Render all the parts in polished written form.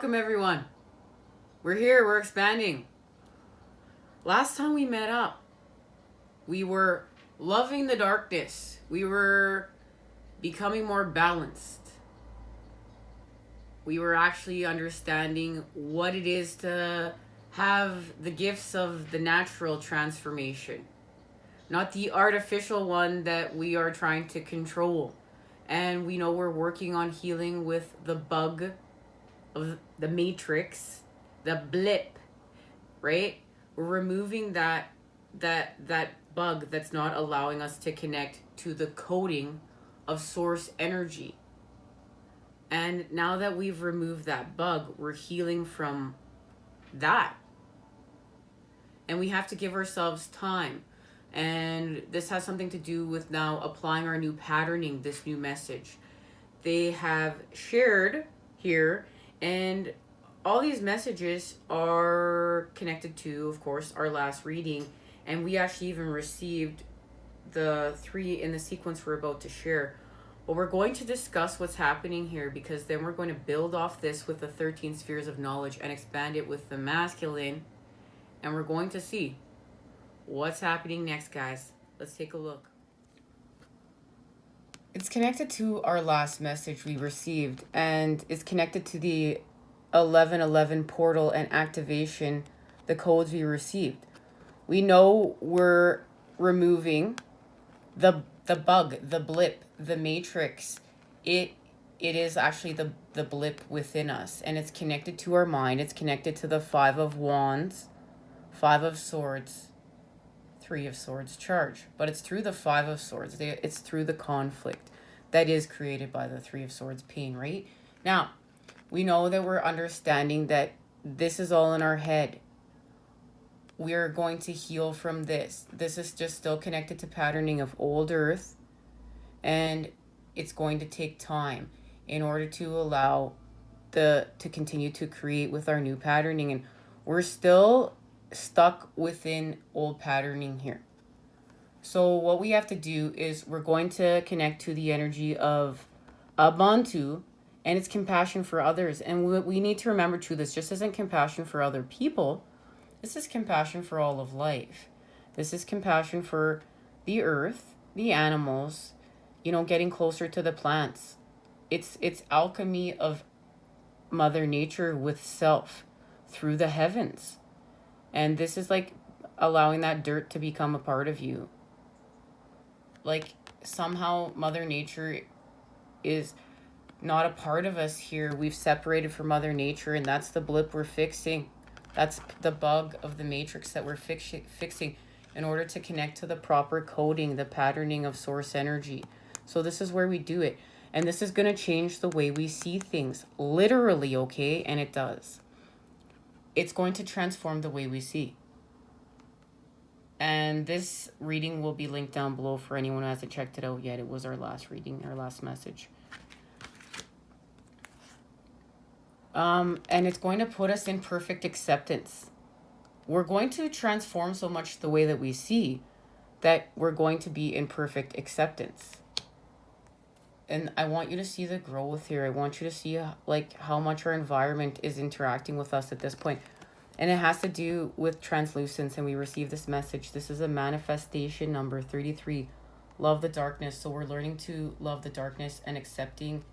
Welcome everyone. We're here, we're expanding. Last time we met up, we were loving the darkness. We were becoming more balanced. We were actually understanding what it is to have the gifts of the natural transformation, not the artificial one that we are trying to control. And we know we're working on healing with the bug of the matrix, the blip, right? We're removing that bug that's not allowing us to connect to the coding of source energy. And now that we've removed that bug, we're healing from that. And we have to give ourselves time. And this has something to do with now applying our new patterning, this new message. They have shared here, and all these messages are connected to, of course, our last reading. And we actually even received the 3 in the sequence we're about to share. But we're going to discuss what's happening here, because then we're going to build off this with the 13 spheres of knowledge and expand it with the masculine. And we're going to see what's happening next, guys. Let's take a look. It's connected to our last message we received, and it's connected to the 1111 portal and activation, the codes we received. We know we're removing the bug, the blip, the matrix. It is actually the blip within us, and it's connected to our mind. It's connected to the 5 of Wands, 5 of Swords, 3 of Swords charge. But it's through the 5 of Swords. It's through the conflict that is created by the 3 of Swords pain, right? Now, we know that we're understanding that this is all in our head. We're going to heal from this. This is just still connected to patterning of old earth. And it's going to take time in order to allow to continue to create with our new patterning. And we're still stuck within old patterning here. So what we have to do is we're going to connect to the energy of Abantu, and it's compassion for others. And we need to remember too, this just isn't compassion for other people. This is compassion for all of life. This is compassion for the earth, the animals, getting closer to the plants. It's alchemy of Mother Nature with self through the heavens. And this is like allowing that dirt to become a part of you. Like somehow Mother Nature is not a part of us here. We've separated from Mother Nature, and that's the blip we're fixing. That's the bug of the matrix that we're fixing in order to connect to the proper coding, the patterning of source energy. So this is where we do it. And this is going to change the way we see things. Literally, okay? And it does. It's going to transform the way we see. And this reading will be linked down below for anyone who hasn't checked it out yet. It was our last reading, our last message. And it's going to put us in perfect acceptance. We're going to transform so much the way that we see that we're going to be in perfect acceptance. And I want you to see the growth here. I want you to see like how much our environment is interacting with us at this point. And it has to do with translucence, and we receive this message. This is a manifestation number 33. Love the darkness. So we're learning to love the darkness and accepting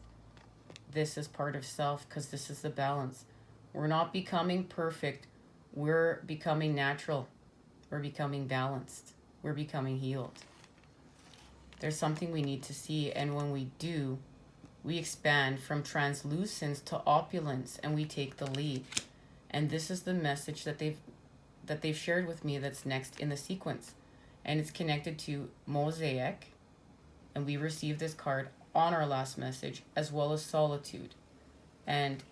this as part of self, because this is the balance. We're not becoming perfect. We're becoming natural. We're becoming balanced. We're becoming healed. There's something we need to see, and when we do, we expand from translucence to opulence, and we take the lead. And this is the message that they've shared with me that's next in the sequence. And it's connected to MOSAIC, and we received this card on our last message, as well as solitude and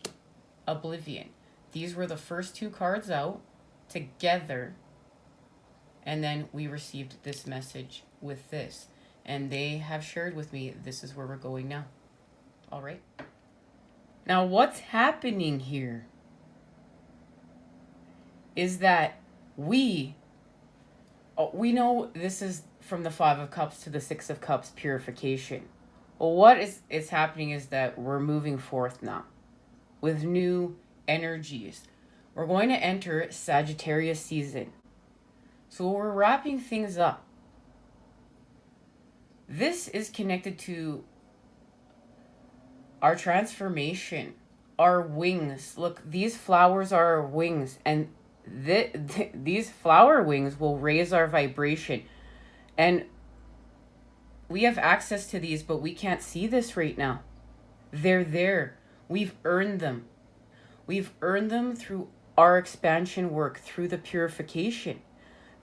oblivion. These were the first 2 cards out together, and then we received this message with this, and they have shared with me this is where we're going now. All right, now what's happening here is that we know this is from the 5 of Cups to the 6 of Cups, purification. Well, what is happening is that we're moving forth now with new energies. We're going to enter Sagittarius season. So we're wrapping things up. This is connected to our transformation, our wings. Look, these flowers are our wings, and these flower wings will raise our vibration. And we have access to these, but we can't see this right now. They're there. We've earned them. We've earned them through our expansion work, through the purification.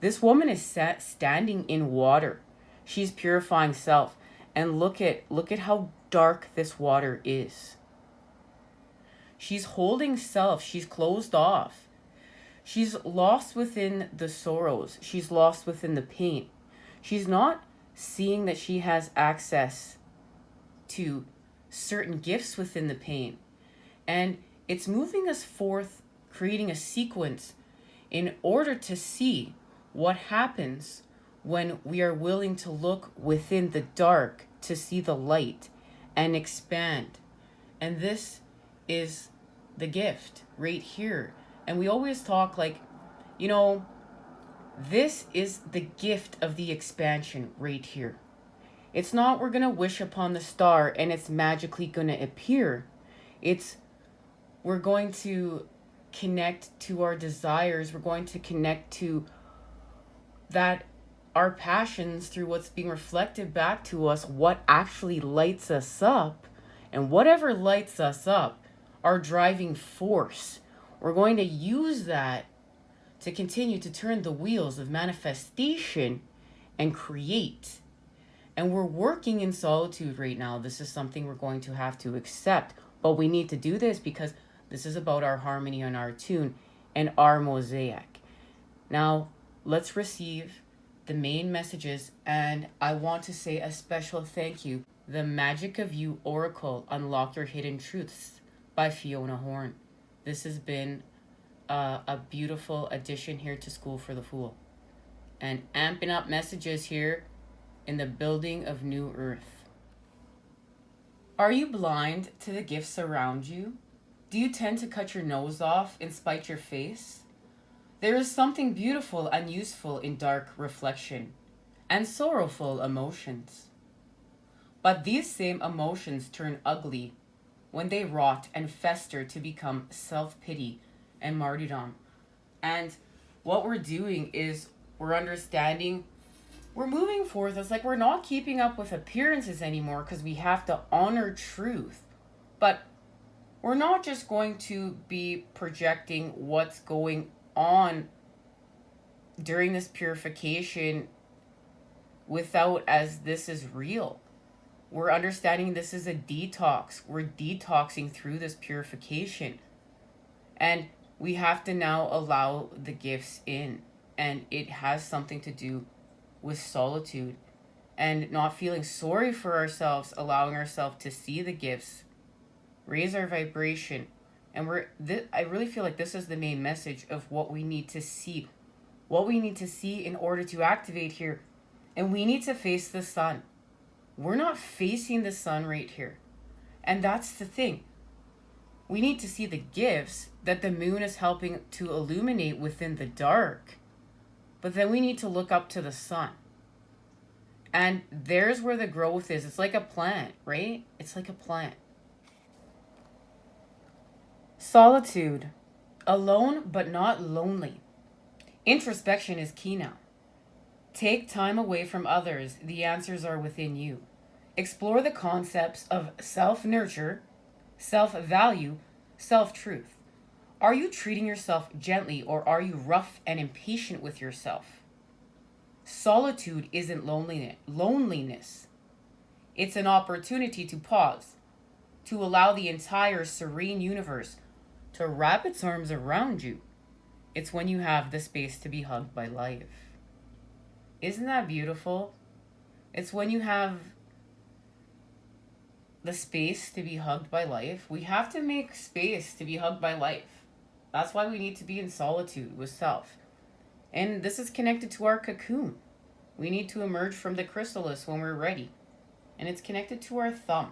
This woman is standing in water. She's purifying self. And look at how dark this water is. She's holding self. She's closed off. She's lost within the sorrows. She's lost within the pain. She's not seeing that she has access to certain gifts within the pain. And it's moving us forth, creating a sequence in order to see what happens when we are willing to look within the dark to see the light and expand. And this is the gift right here. And we always talk like, this is the gift of the expansion right here. It's not we're going to wish upon the star and it's magically going to appear. We're going to connect to our desires. We're going to connect to that, our passions, through what's being reflected back to us, what actually lights us up. And whatever lights us up, our driving force, we're going to use that to continue to turn the wheels of manifestation and create. And we're working in solitude right now. This is something we're going to have to accept. But we need to do this because this is about our harmony and our tune and our mosaic. Now, let's receive the main messages. And I want to say a special thank you. The Magic of You Oracle, Unlock Your Hidden Truths by Fiona Horn. This has been a beautiful addition here to School for the Fool. And amping up messages here in the building of New Earth. Are you blind to the gifts around you? Do you tend to cut your nose off and spite your face? There is something beautiful and useful in dark reflection and sorrowful emotions. But these same emotions turn ugly when they rot and fester to become self-pity and martyrdom. And what we're doing is we're understanding, we're moving forth. It's like we're not keeping up with appearances anymore because we have to honor truth. But we're not just going to be projecting what's going on during this purification without as this is real. We're understanding this is a detox. We're detoxing through this purification. And we have to now allow the gifts in. And it has something to do with solitude and not feeling sorry for ourselves, allowing ourselves to see the gifts, raise our vibration. And I really feel like this is the main message of what we need to see. What we need to see in order to activate here. And we need to face the sun. We're not facing the sun right here. And that's the thing. We need to see the gifts that the moon is helping to illuminate within the dark. But then we need to look up to the sun. And there's where the growth is. It's like a plant, right? It's like a plant. Solitude. Alone but not lonely. Introspection is key now. Take time away from others. The answers are within you. Explore the concepts of self-nurture, self-value, self-truth. Are you treating yourself gently or are you rough and impatient with yourself? Solitude isn't loneliness. It's an opportunity to pause, to allow the entire serene universe to wrap its arms around you. It's when you have the space to be hugged by life. Isn't that beautiful? It's when you have the space to be hugged by life. We have to make space to be hugged by life. That's why we need to be in solitude with self. And this is connected to our cocoon. We need to emerge from the chrysalis when we're ready. And it's connected to our thumb.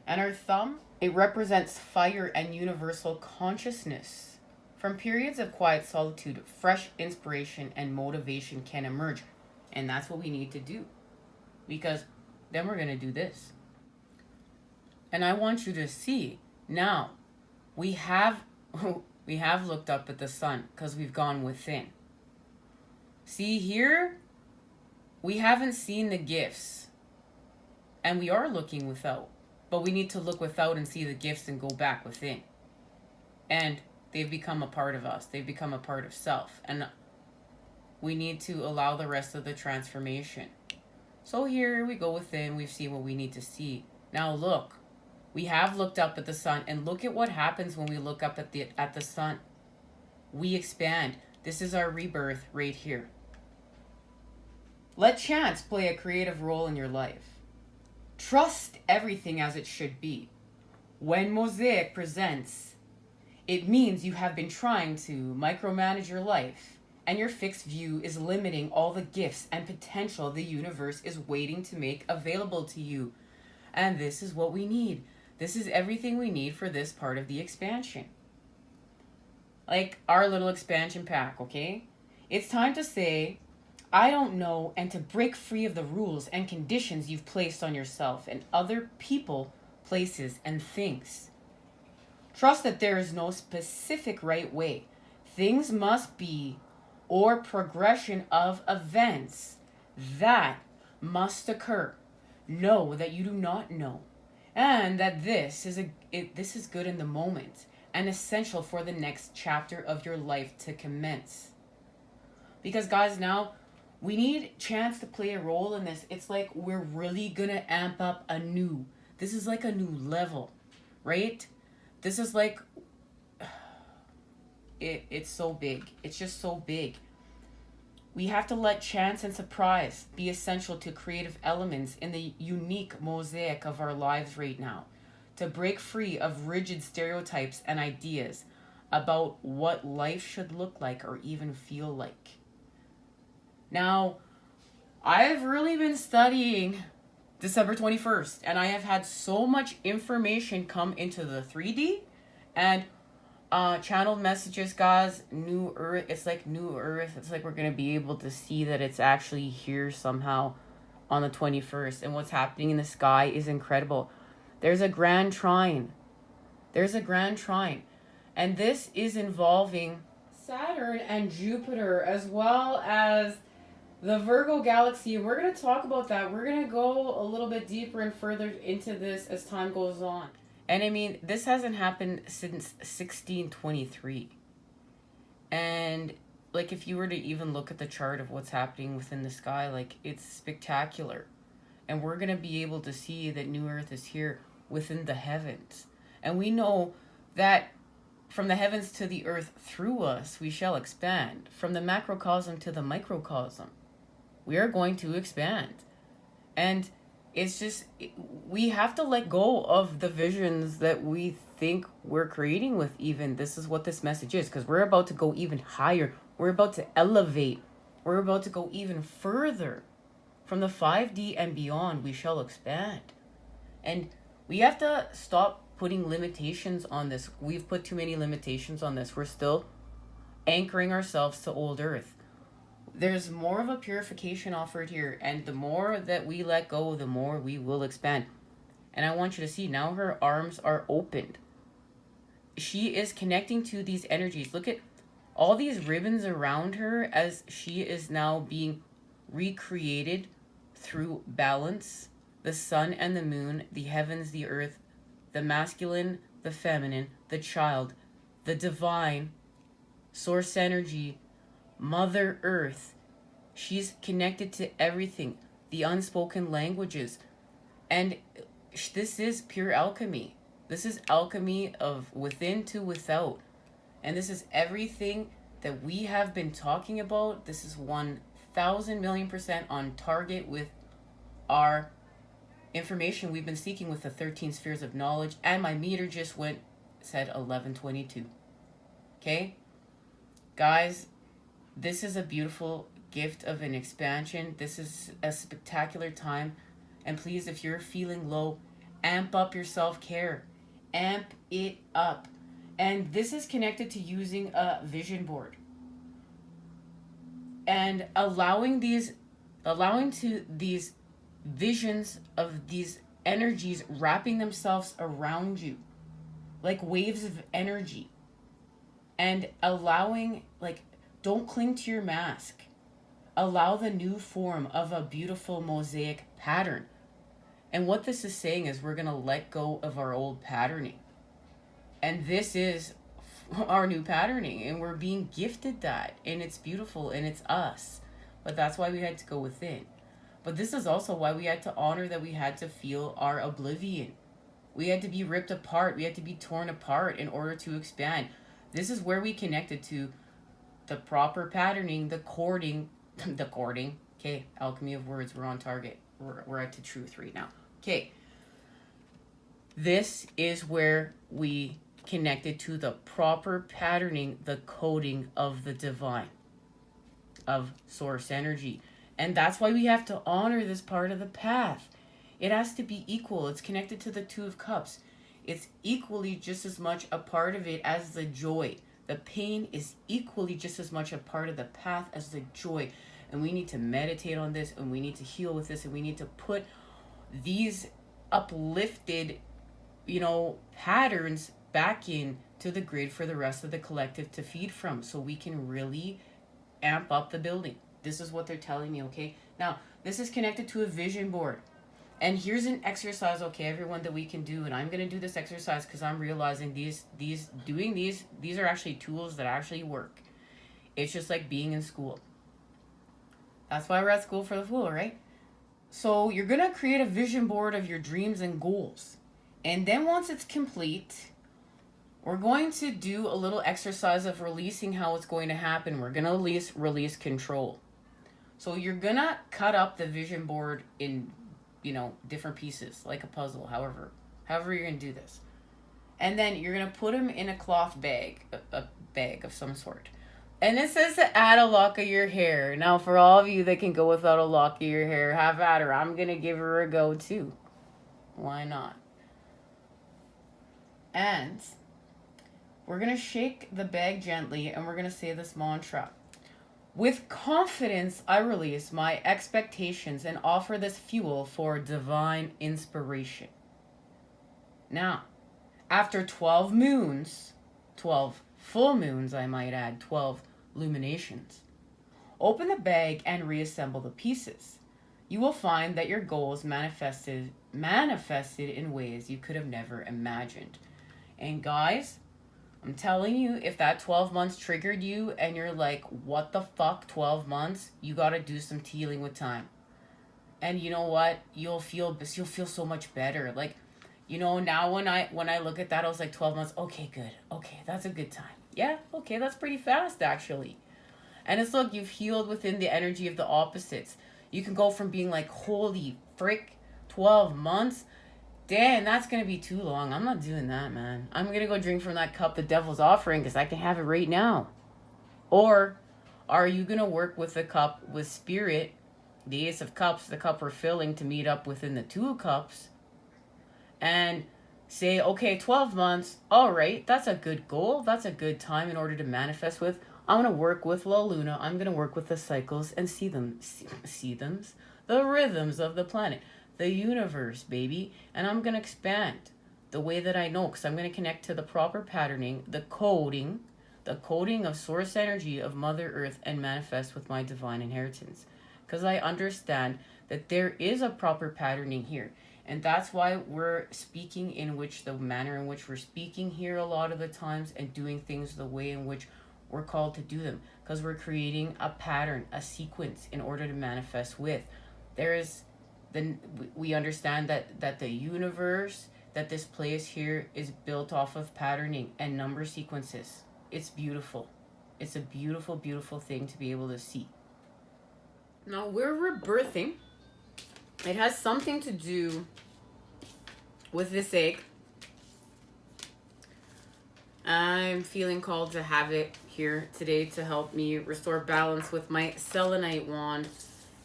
And our thumb It represents fire and universal consciousness. From periods of quiet solitude, fresh inspiration and motivation can emerge. And that's what we need to do. Because then we're going to do this. And I want you to see now we have we have looked up at the sun because we've gone within. See here, we haven't seen the gifts. And we are looking without. But we need to look without and see the gifts and go back within. And they've become a part of us. They've become a part of self. And we need to allow the rest of the transformation. So here we go within. We've seen what we need to see. Now look. We have looked up at the sun. And look at what happens when we look up at the sun. We expand. This is our rebirth right here. Let chance play a creative role in your life. Trust everything as it should be. When MOSAIC presents, it means you have been trying to micromanage your life, and your fixed view is limiting all the gifts and potential the universe is waiting to make available to you. And this is what we need. This is everything we need for this part of the expansion. Like our little expansion pack, okay? It's time to say, I don't know, and to break free of the rules and conditions you've placed on yourself and other people, places, and things. Trust that there is no specific right way. Things must be, or progression of events that must occur. Know that you do not know, and that this is good in the moment and essential for the next chapter of your life to commence. Because guys, now we need chance to play a role in this. It's like we're really gonna amp up anew. This is like a new level, right? This is like, it's so big. It's just so big. We have to let chance and surprise be essential to creative elements in the unique mosaic of our lives right now. To break free of rigid stereotypes and ideas about what life should look like or even feel like. Now, I've really been studying December 21st, and I have had so much information come into the 3D and channeled messages, guys. New Earth, it's like New Earth. It's like we're going to be able to see that it's actually here somehow on the 21st, and what's happening in the sky is incredible. There's a grand trine. And this is involving Saturn and Jupiter, as well as the Virgo galaxy. We're going to talk about that. We're going to go a little bit deeper and further into this as time goes on. And I mean, this hasn't happened since 1623. And like, if you were to even look at the chart of what's happening within the sky, like, it's spectacular. And we're going to be able to see that New Earth is here within the heavens. And we know that from the heavens to the earth, through us, we shall expand. From the macrocosm to the microcosm, we are going to expand. And it's just, we have to let go of the visions that we think we're creating with even. This is what this message is, because we're about to go even higher. We're about to elevate. We're about to go even further. From the 5D and beyond, we shall expand. And we have to stop putting limitations on this. We've put too many limitations on this. We're still anchoring ourselves to old earth. There's more of a purification offered here, and the more that we let go, the more we will expand. And I want you to see, now her arms are opened. She is connecting to these energies. Look at all these ribbons around her as she is now being recreated through balance. The sun and the moon, the heavens, the earth, the masculine, the feminine, the child, the divine, source energy, Mother Earth. She's connected to everything, the unspoken languages. And this is pure alchemy. This is alchemy of within to without. And this is everything that we have been talking about. This is 1,000,000,000% on target with our information we've been seeking with the 13 spheres of knowledge. And my meter just said 1122. Okay? Guys, this is a beautiful gift of an expansion. This is a spectacular time. And please, if you're feeling low, amp up your self-care. amp it up. And this is connected to using a vision board and allowing these visions of these energies wrapping themselves around you like waves of energy, and allowing, like, don't cling to your mask. Allow the new form of a beautiful mosaic pattern. And what this is saying is we're going to let go of our old patterning. And this is our new patterning, and we're being gifted that, and it's beautiful, and it's us. But that's why we had to go within. But this is also why we had to honor that we had to feel our oblivion. We had to be ripped apart. We had to be torn apart in order to expand. This is where we connected to the proper patterning, the cording. Okay, alchemy of words. We're on target. We're at the truth right now. Okay. This is where we connected to the proper patterning, the coding of the divine, of source energy. And that's why we have to honor this part of the path. It has to be equal. It's connected to the Two of Cups. It's equally just as much a part of it as the joy. The pain is equally just as much a part of the path as the joy. And we need to meditate on this, and we need to heal with this, and we need to put these uplifted, patterns back in to the grid for the rest of the collective to feed from, so we can really amp up the building. This is what they're telling me, okay? Now, this is connected to a vision board. And here's an exercise, okay, everyone, that we can do. And I'm going to do this exercise because I'm realizing these are actually tools that actually work. It's just like being in school. That's why we're at school for the fool, right? So you're going to create a vision board of your dreams and goals. And then once it's complete, we're going to do a little exercise of releasing how it's going to happen. We're going to release control. So you're going to cut up the vision board in different pieces, like a puzzle, however you're going to do this. And then you're going to put them in a cloth bag, a bag of some sort. And it says to add a lock of your hair. Now, for all of you that can go without a lock of your hair, have at her. I'm going to give her a go, too. Why not? And we're going to shake the bag gently, and we're going to say this mantra. With confidence, I release my expectations and offer this fuel for divine inspiration. Now, after 12 moons, 12 full moons, I might add, 12 luminations, open the bag and reassemble the pieces. You will find that your goals manifested in ways you could have never imagined. And guys, I'm telling you, if that 12 months triggered you and you're like, what the fuck, 12 months? You got to do some healing with time. And you know what? You'll feel so much better. Like, now when I look at that, I was like, 12 months. Okay, good. Okay, that's a good time. Yeah, okay, that's pretty fast, actually. And it's like you've healed within the energy of the opposites. You can go from being like, holy frick, 12 months? Damn, that's going to be too long. I'm not doing that, man. I'm going to go drink from that cup the devil's offering because I can have it right now. Or are you going to work with the cup with spirit, the Ace of Cups, the cup we're filling, to meet up within the Two of Cups, and say, okay, 12 months, all right, that's a good goal. That's a good time in order to manifest with. I'm going to work with La Luna. I'm going to work with the cycles and see them, the rhythms of the planet. The universe, baby. And I'm going to expand the way that I know, because I'm going to connect to the proper patterning, the coding of source energy of Mother Earth, and manifest with my divine inheritance. Because I understand that there is a proper patterning here. And that's why we're speaking the manner in which we're speaking here a lot of the times, and doing things the way in which we're called to do them. Because we're creating a pattern, a sequence in order to manifest with. We understand that the universe, that this place here is built off of patterning and number sequences. It's beautiful. It's a beautiful, beautiful thing to be able to see. Now, we're rebirthing. It has something to do with this egg. I'm feeling called to have it here today to help me restore balance with my selenite wand.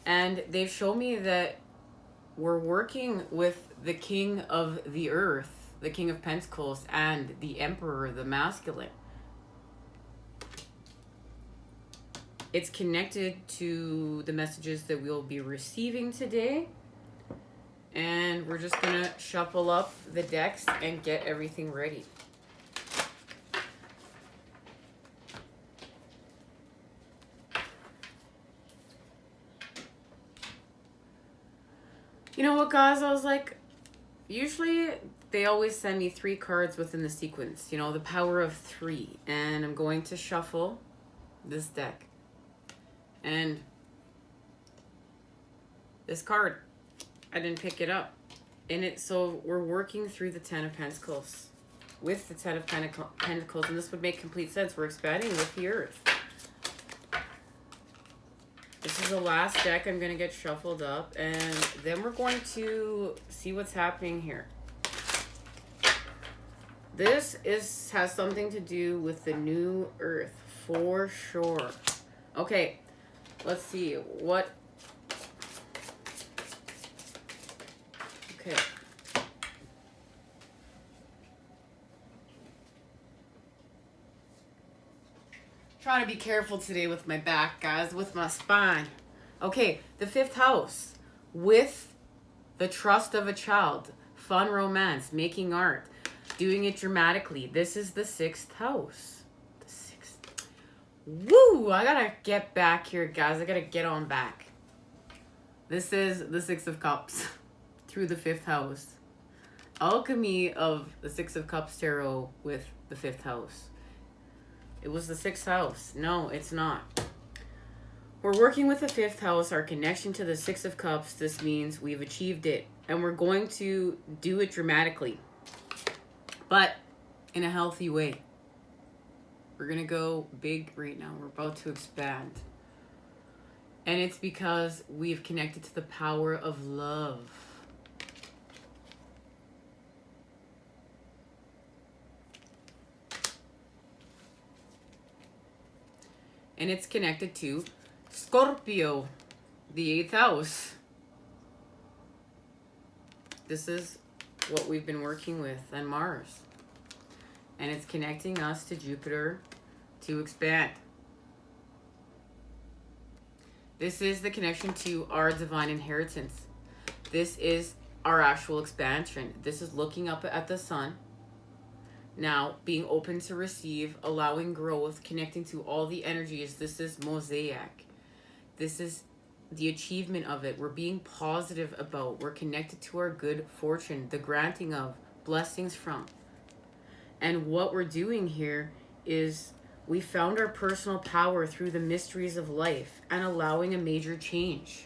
And they've shown me that we're working with the king of the earth, the King of Pentacles and the Emperor, the masculine. It's connected to the messages that we'll be receiving today. And we're just going to shuffle up the decks and get everything ready. You know what, guys? I was like, usually they always send me 3 cards within the sequence. You know, the power of 3. And I'm going to shuffle this deck. And this card, I didn't pick it up. So we're working through the 10 of Pentacles. With the 10 of Pentacles. And this would make complete sense. We're expanding with the Earth. This is the last deck I'm going to get shuffled up. And then we're going to see what's happening here. This has something to do with the new Earth. For sure. Okay. Let's see. What... Okay. Trying to be careful today with my back, guys, with my spine. Okay, the 5th house. With the trust of a child. Fun romance. Making art. Doing it dramatically. This is the 6th house. The 6th. Woo! I gotta get back here, guys. I gotta get on back. This is the 6 of Cups. Through the 5th house. Alchemy of the 6 of Cups tarot with the 5th house. It was the 6th house. No, it's not. We're working with the 5th house. Our connection to the 6 of Cups. This means we've achieved it. And we're going to do it dramatically. But in a healthy way. We're going to go big right now. We're about to expand. And it's because we've connected to the power of love. And it's connected to Scorpio, the 8th house. This is what we've been working with, and Mars. And it's connecting us to Jupiter to expand. This is the connection to our divine inheritance. This is our actual expansion. This is looking up at the sun. Now, being open to receive, allowing growth, connecting to all the energies. This is MOSAIC. This is the achievement of it. We're being positive about. We're connected to our good fortune, the granting of blessings from. And what we're doing here is we found our personal power through the mysteries of life and allowing a major change.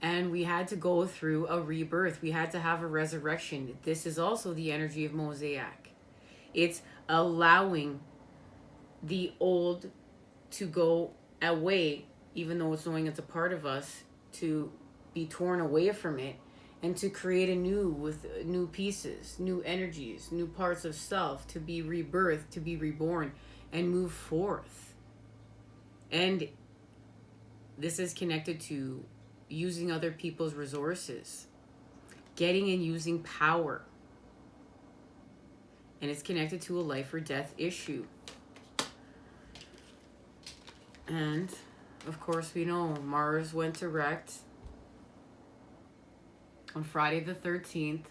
And we had to go through a rebirth. We had to have a resurrection. This is also the energy of MOSAIC. It's allowing the old to go away, even though it's knowing it's a part of us, to be torn away from it, and to create a new with new pieces, new energies, new parts of self, to be rebirthed, to be reborn, and move forth. And this is connected to using other people's resources, getting and using power. And it's connected to a life or death issue. And, of course, we know Mars went direct on Friday the 13th,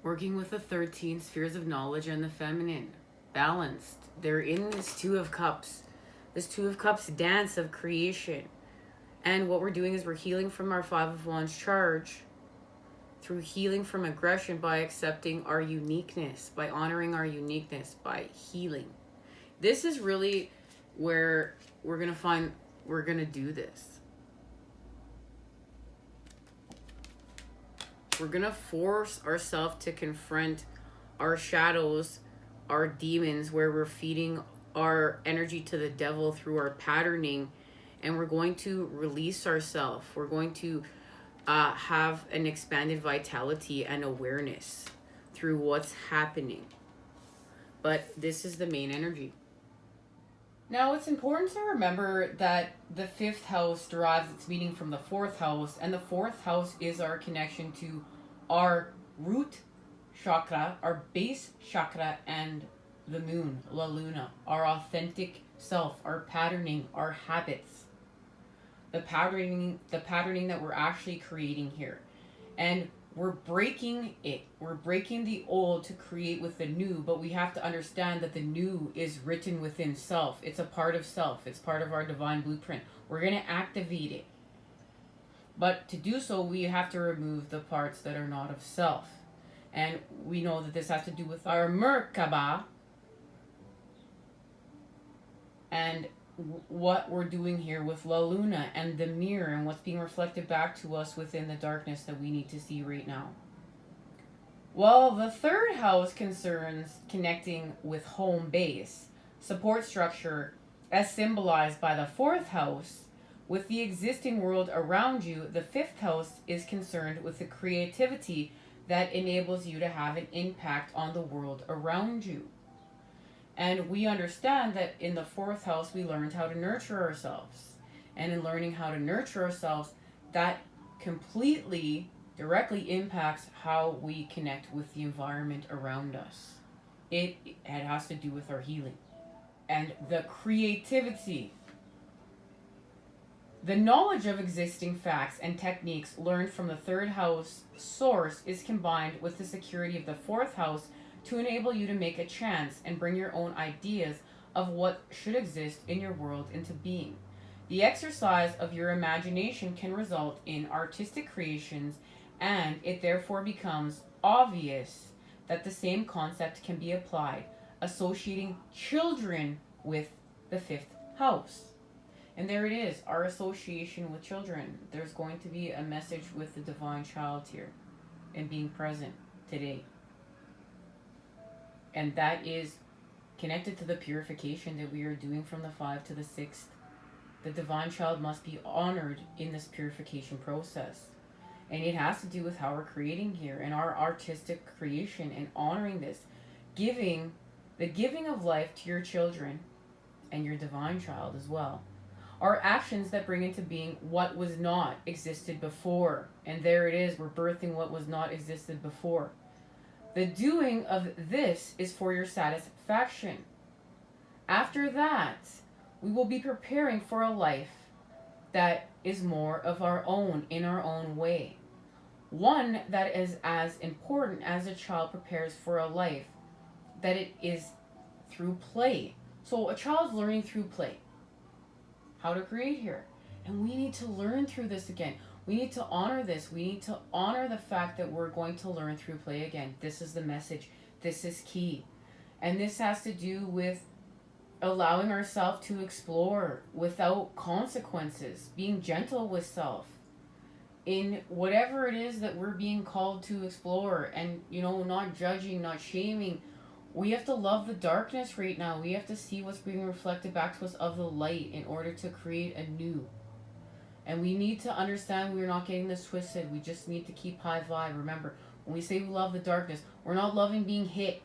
working with the 13 spheres of knowledge and the feminine. Balanced. They're in this 2 of Cups. This 2 of Cups dance of creation. And what we're doing is we're healing from our 5 of Wands charge through healing from aggression by accepting our uniqueness, by honoring our uniqueness, by healing. This is really where we're going to do this. We're going to force ourselves to confront our shadows, our demons, where we're feeding our energy to the devil through our patterning, and we're going to release ourselves. We're going to have an expanded vitality and awareness through what's happening. But this is the main energy. Now, it's important to remember that the 5th house derives its meaning from the 4th house, and the 4th house is our connection to our root chakra, our base chakra, and the moon, La Luna, our authentic self, our patterning, our habits, the patterning that we're actually creating here. And we're breaking it. We're breaking the old to create with the new, but we have to understand that the new is written within self. It's a part of self. It's part of our divine blueprint. We're going to activate it. But to do so, we have to remove the parts that are not of self. And we know that this has to do with our Merkaba and what we're doing here with La Luna and the mirror and what's being reflected back to us within the darkness that we need to see right now. Well, the third house concerns connecting with home base, support structure, as symbolized by the fourth house. With the existing world around you, the fifth house is concerned with the creativity that enables you to have an impact on the world around you. And we understand that in the fourth house, we learned how to nurture ourselves. And in learning how to nurture ourselves, that completely, directly impacts how we connect with the environment around us. It has to do with our healing. And the creativity. The knowledge of existing facts and techniques learned from the third house source is combined with the security of the fourth house to enable you to make a chance and bring your own ideas of what should exist in your world into being. The exercise of your imagination can result in artistic creations, and it therefore becomes obvious that the same concept can be applied, associating children with the fifth house. And there it is, our association with children. There's going to be a message with the divine child here and being present today. And that is connected to the purification that we are doing from the 5 to the 6th. The divine child must be honored in this purification process. And it has to do with how we're creating here and our artistic creation and honoring this. The giving of life to your children and your divine child as well are actions that bring into being what was not existed before. And there it is, we're birthing what was not existed before. The doing of this is for your satisfaction. After that, we will be preparing for a life that is more of our own, in our own way. One that is as important as a child prepares for a life, that it is through play. So a child's learning through play how to create here. And we need to learn through this again. We need to honor this. We need to honor the fact that we're going to learn through play again. This is the message. This is key. And this has to do with allowing ourselves to explore without consequences, being gentle with self in whatever it is that we're being called to explore, and not judging, not shaming. We have to love the darkness right now. We have to see what's being reflected back to us of the light in order to create a new. And we need to understand we're not getting this twisted. We just need to keep high vibe. Remember, when we say we love the darkness, we're not loving being hit.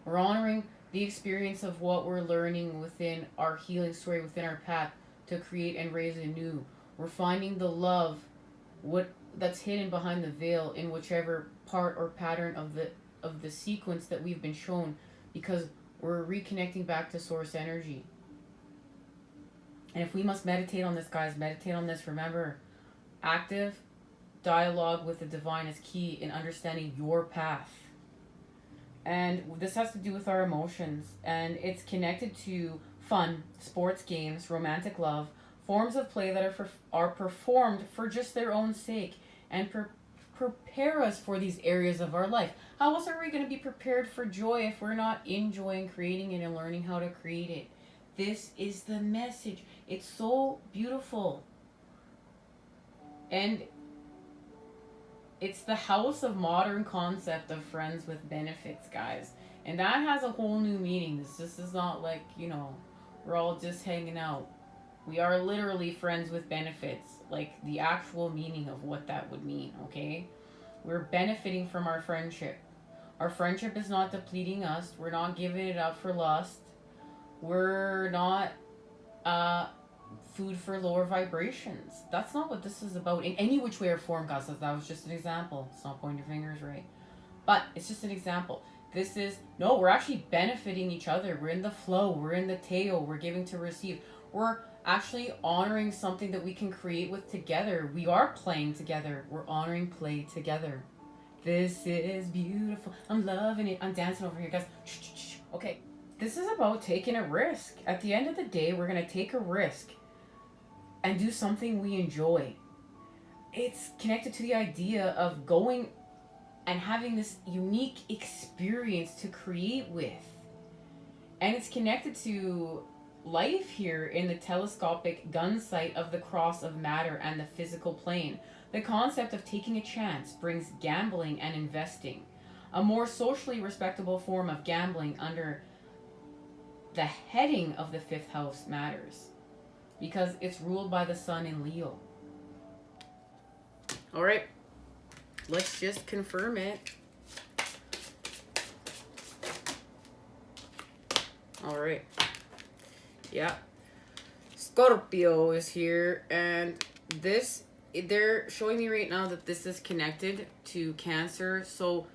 We're honoring the experience of what we're learning within our healing story, within our path to create and raise anew. We're finding the love, that's hidden behind the veil in whichever part or pattern of the sequence that we've been shown, because we're reconnecting back to source energy. And if we must meditate on this, guys, meditate on this. Remember, active dialogue with the divine is key in understanding your path. And this has to do with our emotions, and it's connected to fun, sports, games, romantic love, forms of play that are performed for just their own sake and prepare us for these areas of our life. How else are we going to be prepared for joy if we're not enjoying creating it and learning how to create it? This is the message. It's so beautiful. And it's the house of modern concept of friends with benefits, guys. And that has a whole new meaning. This is not like, we're all just hanging out. We are literally friends with benefits, like the actual meaning of what that would mean, okay? We're benefiting from our friendship. Our friendship is not depleting us. We're not giving it up for lust. We're not food for lower vibrations. That's not what this is about in any which way or form, guys. That was just an example. It's not pointing your fingers, right? But it's just an example. This is, no, we're actually benefiting each other. We're in the flow. We're in the Teo. We're giving to receive. We're actually honoring something that we can create with together. We are playing together. We're honoring play together. This is beautiful. I'm loving it. I'm dancing over here, guys. Okay. This is about taking a risk. At the end of the day, we're going to take a risk and do something we enjoy. It's connected to the idea of going and having this unique experience to create with. And it's connected to life here in the telescopic gun sight of the cross of matter and the physical plane. The concept of taking a chance brings gambling and investing. A more socially respectable form of gambling under the heading of the fifth house matters because it's ruled by the sun in Leo. All right, let's just confirm it. All right. Yeah. Scorpio is here, and this, they're showing me right now that this is connected to Cancer. So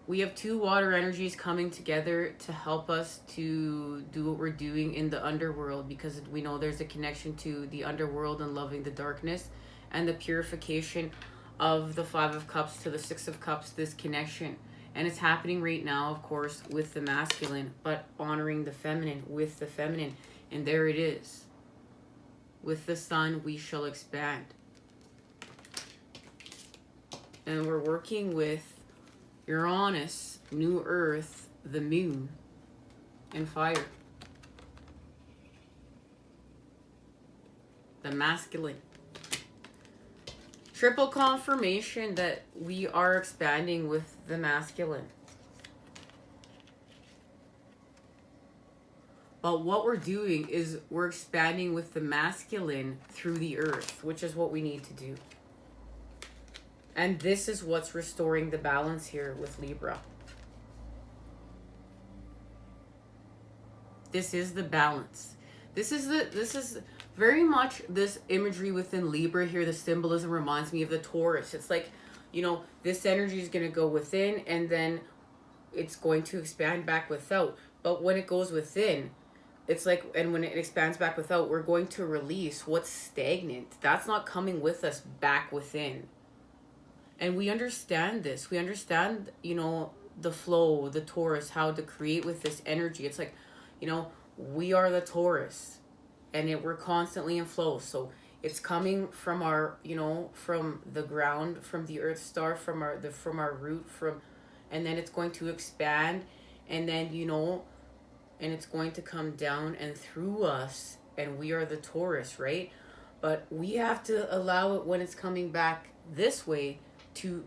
we have two water energies coming together to help us to do what we're doing in the underworld, because we know there's a connection to the underworld and loving the darkness and the purification of the Five of Cups to the Six of Cups, this connection. And it's happening right now, of course, with the masculine, but honoring the feminine with the feminine. And there it is. With the sun, we shall expand. And we're working with Uranus, New Earth, the moon, and fire. The masculine. Triple confirmation that we are expanding with the masculine. But what we're doing is we're expanding with the masculine through the earth, which is what we need to do. And this is what's restoring the balance here with Libra. This is the balance. This is very much this imagery within Libra here. The symbolism reminds me of the Taurus. It's like, you know, this energy is going to go within and then it's going to expand back without. But when it goes within, it's like, and when it expands back without, we're going to release what's stagnant. That's not coming with us back within. And we understand this. We understand, you know, the flow, the Taurus, how to create with this energy. It's like, you know, we are the Taurus and we're constantly in flow. So it's coming from our, you know, from the ground, from the earth star, from our root, and then it's going to expand, and then, you know, and it's going to come down and through us, and we are the Taurus, right? But we have to allow it when it's coming back this way to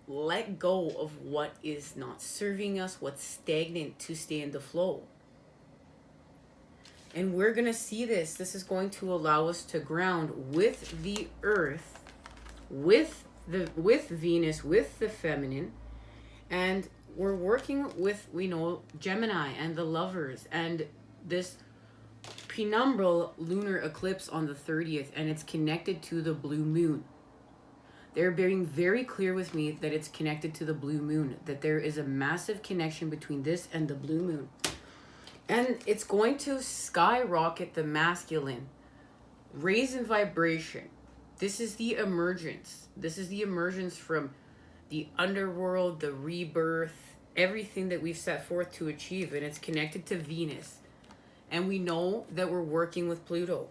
let go of what is not serving us, what's stagnant, to stay in the flow. And we're going to see this. This is going to allow us to ground with the earth, with Venus, with the feminine. And we're working with, we know, Gemini and the lovers and this penumbral lunar eclipse on the 30th, and it's connected to the blue moon. They're being very clear with me that it's connected to the blue moon, that there is a massive connection between this and the blue moon. And it's going to skyrocket the masculine, raise in vibration. This is the emergence. This is the emergence from the underworld, the rebirth, everything that we've set forth to achieve. And it's connected to Venus. And we know that we're working with Pluto.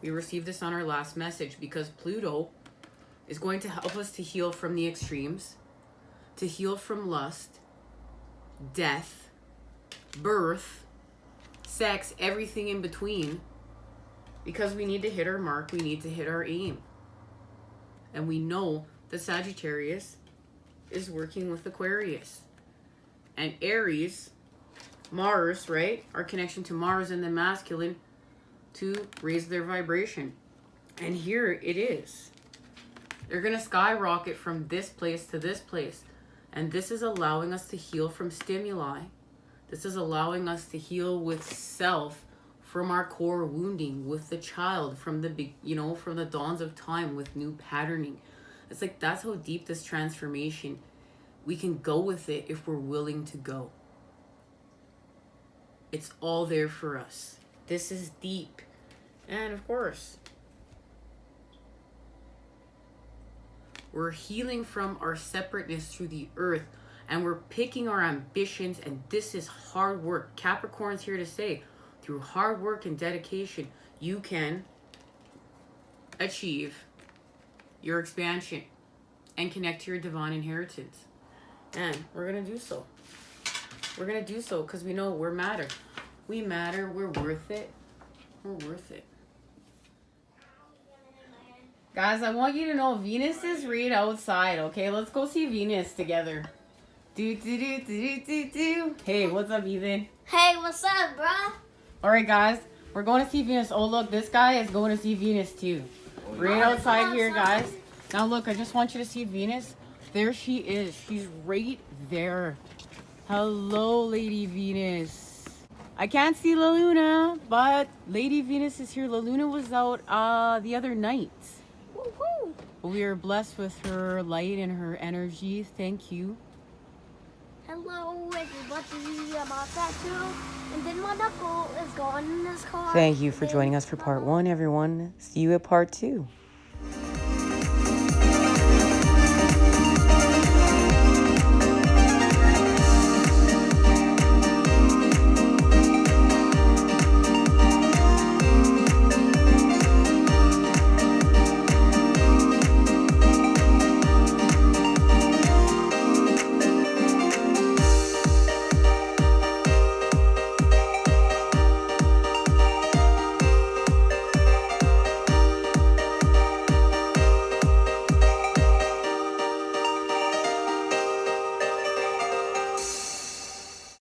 We received this on our last message because Pluto is going to help us to heal from the extremes, to heal from lust, death, birth, sex, everything in between, because we need to hit our mark, we need to hit our aim. And we know that Sagittarius is working with Aquarius. And Aries, Mars, right? Our connection to Mars and the masculine to raise their vibration. And here it is. They're going to skyrocket from this place to this place. And this is allowing us to heal from stimuli. This is allowing us to heal with self from our core wounding with the child, from the from the dawns of time with new patterning. It's like that's how deep this transformation, we can go with it if we're willing to go. It's all there for us. This is deep. And of course, we're healing from our separateness through the earth, and we're picking our ambitions, and this is hard work. Capricorn's here to say, through hard work and dedication, you can achieve your expansion and connect to your divine inheritance. And we're going to do so. We're going to do so because we know we're matter. We matter. We're worth it. We're worth it. Guys, I want you to know Venus is right outside, okay? Let's go see Venus together. Do. Hey, what's up, Ethan? Hey, what's up, bro? Alright, guys. We're going to see Venus. Oh, look, this guy is going to see Venus, too. Right outside here, guys. Now, look, I just want you to see Venus. There she is. She's right there. Hello, Lady Venus. I can't see La Luna, but Lady Venus is here. La Luna was out the other night. Woohoo! We are blessed with her light and her energy. Thank you. Hello, everybody. I'm out that too. And then my knuckle is gone in this car. Thank you for joining us for part 1, everyone. See you at part 2.